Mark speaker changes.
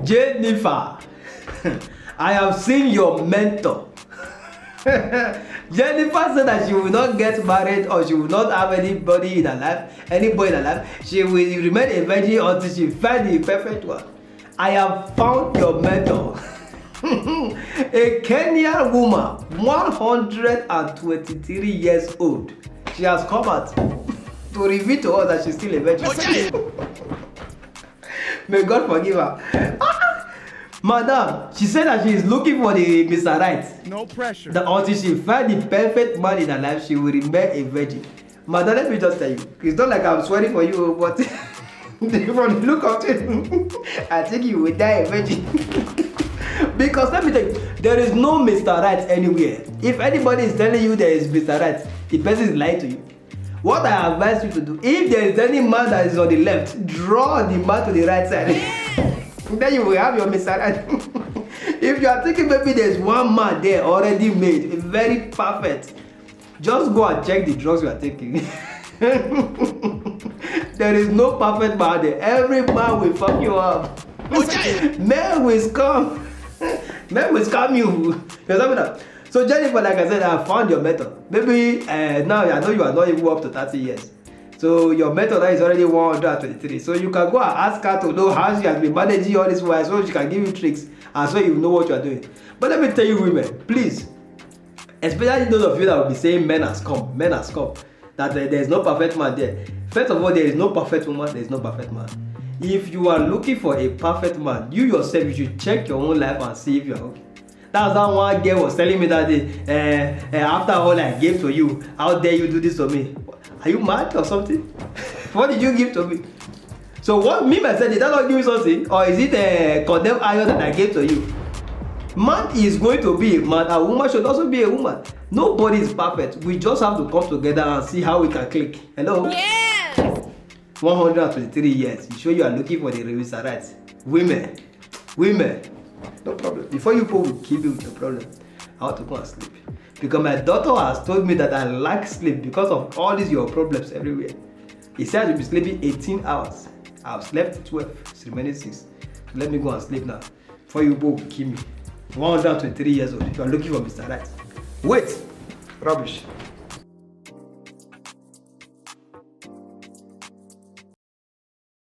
Speaker 1: Jennifer, I have seen your mentor. Jennifer said that she will not get married or she will not have anybody in her life, anybody in her life. She will remain a virgin until she finds the perfect one. I have found your mentor. A Kenyan woman, 123 years old. She has come out to reveal to us that she's still a virgin. May God forgive her. Madam, she said that she is looking for the Mr. Right.
Speaker 2: No pressure.
Speaker 1: That until she finds the perfect man in her life, she will remain a virgin. Madam, let me just tell you, it's not like I'm swearing for you, but from the look of it, I think you will die a virgin. Because let me tell you, there is no Mr. Right anywhere. If anybody is telling you there is Mr. Right, the person is lying to you. What I advise you to do, if there is any man that is on the left, draw the man to the right side. Then you will have your Mr. Right. If you are thinking maybe there's one man there already made, very perfect, just go and check the drugs you are taking. There is no perfect man there. Every man will fuck you up. Men will scam. Men will scam you. So Jennifer, like I said, I found your method. Maybe now I know you are not even up to 30 years. So your method is already 123. So you can go and ask her to know how she has been managing all this while, so she can give you tricks and so you know what you are doing. But let me tell you, women, please, especially those of you that will be saying men are scum, that there is no perfect man there. First of all, there is no perfect woman, there is no perfect man. If you are looking for a perfect man, you yourself, you should check your own life and see if you are okay. That's how one girl was telling me that day, after all I gave to you, how dare you do this to me? Are you mad or something? What did you give to me? So what me myself, did I not give you something? Or is it a condemned iron that I gave to you? Man is going to be a man, a woman should also be a woman. Nobody is perfect. We just have to come together and see how we can click. Hello?
Speaker 3: Yes!
Speaker 1: 123 years. You sure you are looking for the Revisa rights? Women. No problem. Before you go, we'll keep you with your problem. I want to go and sleep. Because my daughter has told me that I lack sleep because of all these your problems everywhere. He said you'll be sleeping 18 hours. I've slept 12. It's remaining 6. So let me go and sleep now. Before you go, kill me. 123 years old. You are looking for Mr. Right. Wait. Rubbish.